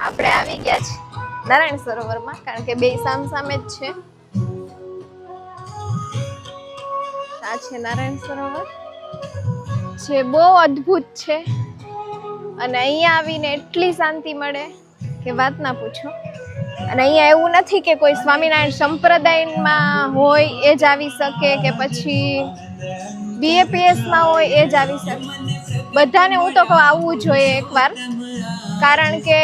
આપણે આવી ગયા છે નારાયણ સરોવરમાં, કારણ કે બે સામસામે જ છે. આ છે નારાયણ સરોવર, જે બહુ અદ્ભુત છે. અને અહીંયા આવીને એટલી શાંતિ મળે કે વાત ના પૂછો. અને અહીંયા એવું નથી કે કોઈ સ્વામિનારાયણ સંપ્રદાયમાં હોય એ જ આવી શકે, કે પછી BAPSમાં હોય એ જ આવી શકે. બધાને હું તો કહું આવવું જોઈએ એકવાર, કારણ કે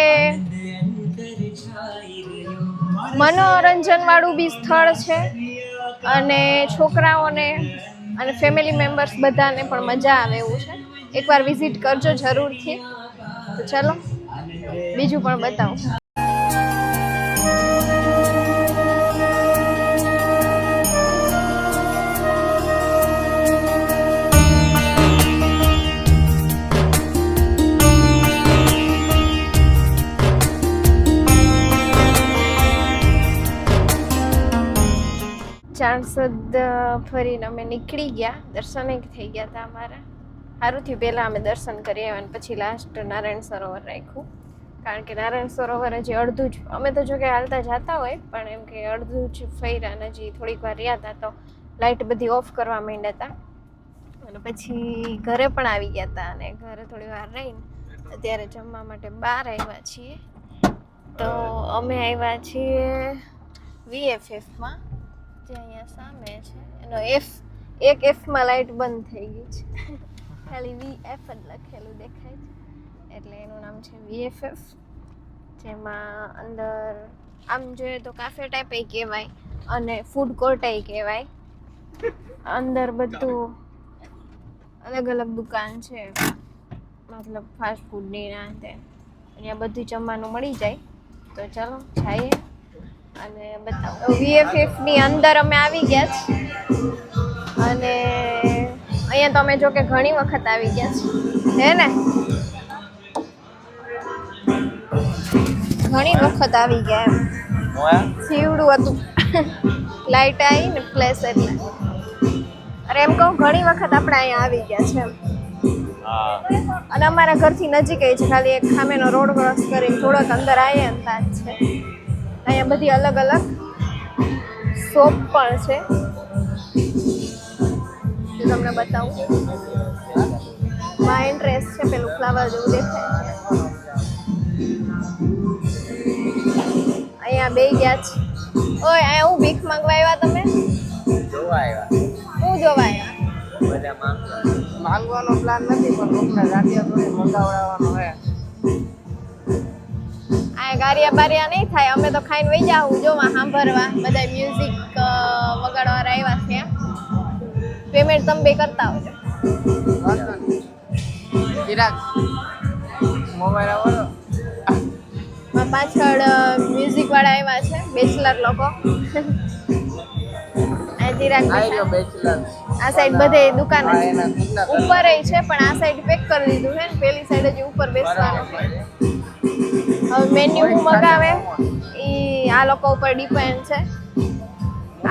મનોરંજન વાળું બી સ્થળ છે અને છોકરાઓને અને ફેમિલી મેમ્બર્સ બધાને પણ મજા આવે એવું છે. એકવાર વિઝિટ કરજો જરૂરથી. તો ચલો બીજું પણ બતાવું. 400 ફરીને અમે નીકળી ગયા. દર્શન થઈ ગયા હતા અમારા. સારું થયું પહેલાં અમે દર્શન કરી આવ્યા અને પછી લાસ્ટ નારાયણ સરોવર રાખ્યું, કારણ કે નારાયણ સરોવર હજી અડધું જ, અમે તો જો કે હાલતા જતા હોય પણ એમ કે અડધું જ ફર્યા ને હજી થોડીક વાર રહ્યા હતા તો લાઇટ બધી ઓફ કરવા માંડ્યા હતા. અને પછી ઘરે પણ આવી ગયા હતા અને ઘરે થોડી વાર રહીને અત્યારે જમવા માટે બહાર આવ્યા છીએ. તો અમે આવ્યા છીએ VFFમાં, જે અહીંયા સામે છે. એનો એક Fમાં લાઇટ બંધ થઈ ગઈ છે, ખાલી VF જ લખેલું દેખાય છે, એટલે એનું નામ છે VFF. જેમાં અંદર આમ જોઈએ તો કાફે ટાઈપ કહેવાય અને ફૂડ કોર્ટ કહેવાય. અંદર બધું અલગ અલગ દુકાન છે, મતલબ ફાસ્ટ ફૂડની ના તે અહીંયા બધું જમવાનું મળી જાય. તો ચાલો જઈએ અને બતાવો. VFFની અંદર અમે આવી ગયા છે અને અહીંયા તો અમે જો કે ઘણી વખત આવી ગયા છે, હે ને? ઘણી વખત આવી ગયા એમ. સીવડું હતું, લાઇટ આવી ને ફ્લેશ એટલે. અરે એમ કહું ઘણી વખત આપણે અહીંયા આવી ગયા છે એમ. અને અમારા ઘરથી નજીક છે, ખાલી એક ખામેનો રોડ ક્રોસ કરીને થોડોક અંદર આવીએ ને ત્યાં જ છે. અહીંયા બધી અલગ અલગ શોપ પણ છે, જો તમને બતાવું. વાઇન ડ્રેસ છે, પેલું ફ્લાવર જેવું દેખાય છે. અહીંયા બે ગયા છે. ઓય અહીંયા હું ભીખ માંગવા આવ્યા તમે? જોવા આવ્યા. હું જોવા આવ્યા? બધા માંગવાનો પ્લાન નથી, પણ લોકોને રાતિયા થોડી મંગાવડાવવાનો હે. આ ગારિયા બારિયા નહીં થાય, અમે તો ખાઈને વહી જાઉં જોવા સાંભળવા. બધા મ્યુઝિક વગાડવા આવ્યા છે. પેમેન્ટ તમે બે કરતા આવજો. ચિરાગ મોબાઈલ આવવાનો. પાછળ મ્યુઝિક વાળા આવ્યા છે, બેચલર લોકો. આ સાઈડ બધે દુકાન ઉપર છે, પણ આ સાઈડ પેક કરી દીધું છે ને પેલી સાઈડ હજી ઉપર બેસવાનું છે. હવે મેન્યુ હું મગાવે એ આ લોકો ઉપર ડિપેન્ડ છે.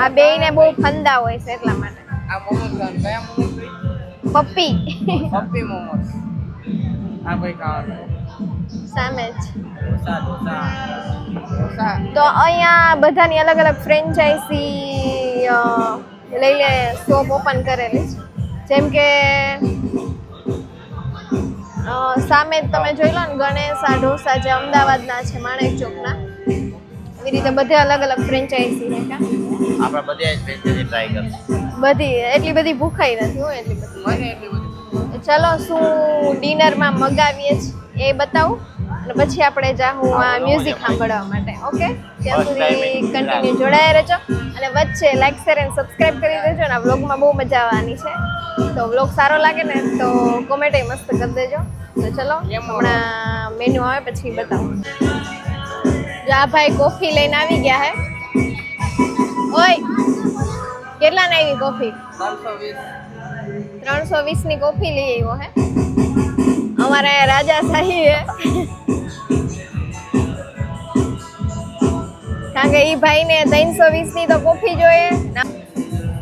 આ બેયને બહુ ફંદા હોય છે એટલા માટે. આ મોમોસ કયા મોમોસ? પપ્પી મોમોસ. આ ભાઈ ખાવાનું સામે જ. તો અહીંયા બધાની અલગ અલગ ફ્રેન્ચાઇઝી લઈ લે શોપ ઓપન કરેલી છે. જેમ કે સામે તમે જોઈ લો ને ગણેશા ઢોસા, જે અમદાવાદના છે, માણેક ચોકના. એવી રીતે બધે અલગ અલગ ફ્રેન્ચાઇઝી છે. કા આપણે બધી ફ્રેન્ચાઇઝી ટ્રાય કરશું. બધી એટલી બધી ભૂખાઈ નથી હું એટલી બધી. ચલો શું ડિનરમાં મગાવીએ છીએ એ બતાવું અને પછી આપણે જાઉં આ મ્યુઝિક સાંભળવા માટે. ઓકે, ત્યાં સુધી કન્ટિન્યુ જોડાયા રહેજો અને વચ્ચે લાઈક શેર અને સબસ્ક્રાઈબ કરી દેજો. અને આ વ્લોગમાં બહુ મજા આવવાની છે, તો વ્લોગ સારો લાગે ને તો કોમેન્ટ મસ્ત કરી દેજો. તો ચલો હમણાં મેનુ આવે પછી બતાવું. જો આ ભાઈ કોફી લઈને આવી ગયા હે. ઓય કેટલા ને આવી કોફી? 320 ની કોફી લઈ આવ્યો હે. અમારે રાજાશાહી હે, કારણ કે એ ભાઈને 320 ની તો કોફી જોઈએ.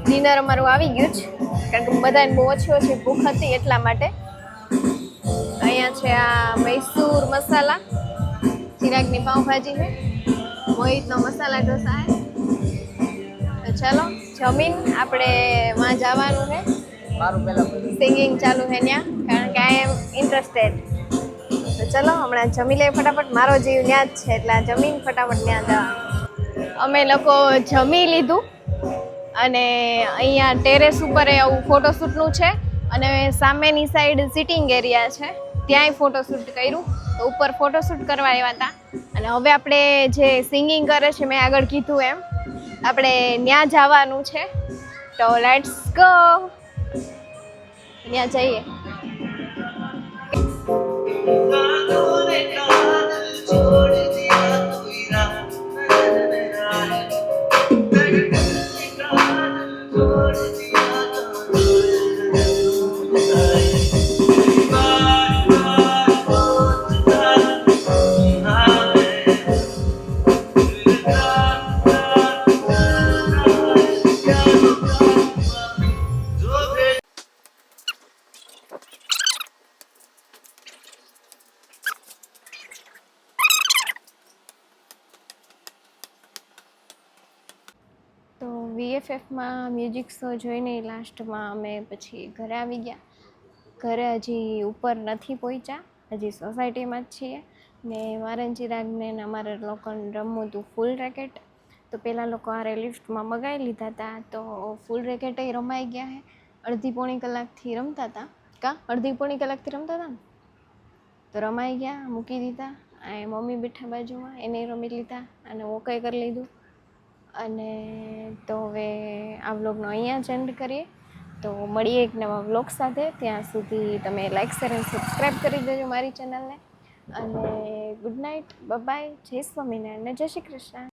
ડિનર અમારું આવી ગયું છે, કારણ કે બધાને બહુ ઓછી ઓછી ભૂખ હતી એટલા માટે. અહીંયા છે આ મૈસૂર મસાલા, ચિરાગની પાઉંભાજી છે, મોહિતનો મસાલા ઢોસા છે. તો ચલો જમીન આપણે માં જવાનું છે. મારું પેલા સિંગિંગ ચાલુ છે ત્યાં, કારણ કે આઈ એમ ઇન્ટરેસ્ટેડ. તો ચલો હમણાં જમી લઈએ ફટાફટ. મારો જીવ ત્યાં જ છે એટલે આ જમીન ફટાફટ ત્યાં જવા. અમે લોકો જમી લીધું અને અહીંયા ટેરેસ ઉપર આવું ફોટોશૂટનું છે અને સામેની સાઈડ સિટિંગ એરિયા છે, ત્યાંય ફોટોશૂટ કર્યું. તો ઉપર ફોટોશૂટ કરવા આવ્યા હતા અને હવે આપણે જે સિંગિંગ કરે છે મેં આગળ કીધું એમ આપણે ત્યાં જવાનું છે. તો લેટ્સ ગો, ત્યાં જઈએ. તો VFFમાં મ્યુઝિક શો જોઈને લાસ્ટમાં અમે પછી ઘરે આવી ગયા. ઘરે હજી ઉપર નથી પહોંચ્યા, હજી સોસાયટીમાં જ છીએ. ને મારે ચિરાગને ને અમારે લોકોને રમવું હતું ફૂલ રેકેટ. તો પહેલાં લોકો આરે લિફ્ટમાં મગાવી લીધા હતા, તો ફૂલ રેકેટે રમાઈ ગયા છે. અડધી પોણી કલાકથી રમતા હતા, અડધી પોણી કલાકથી રમતા હતા ને, તો રમાઈ ગયા, મૂકી દીધા. આ મમ્મી બેઠા બાજુમાં, એને રમી લીધા અને ઓકે કરી લીધું. અને તો હવે આ વ્લોગનો અહીંયા જ એન્ડ કરીએ. તો મળીએ એક નવા વ્લોગ સાથે. ત્યાં સુધી તમે લાઈક શેર અને સબસ્ક્રાઈબ કરી દેજો મારી ચેનલને. અને ગુડ નાઇટ, બાય, જય સ્વામિનારાયણ ને જય શ્રી કૃષ્ણ.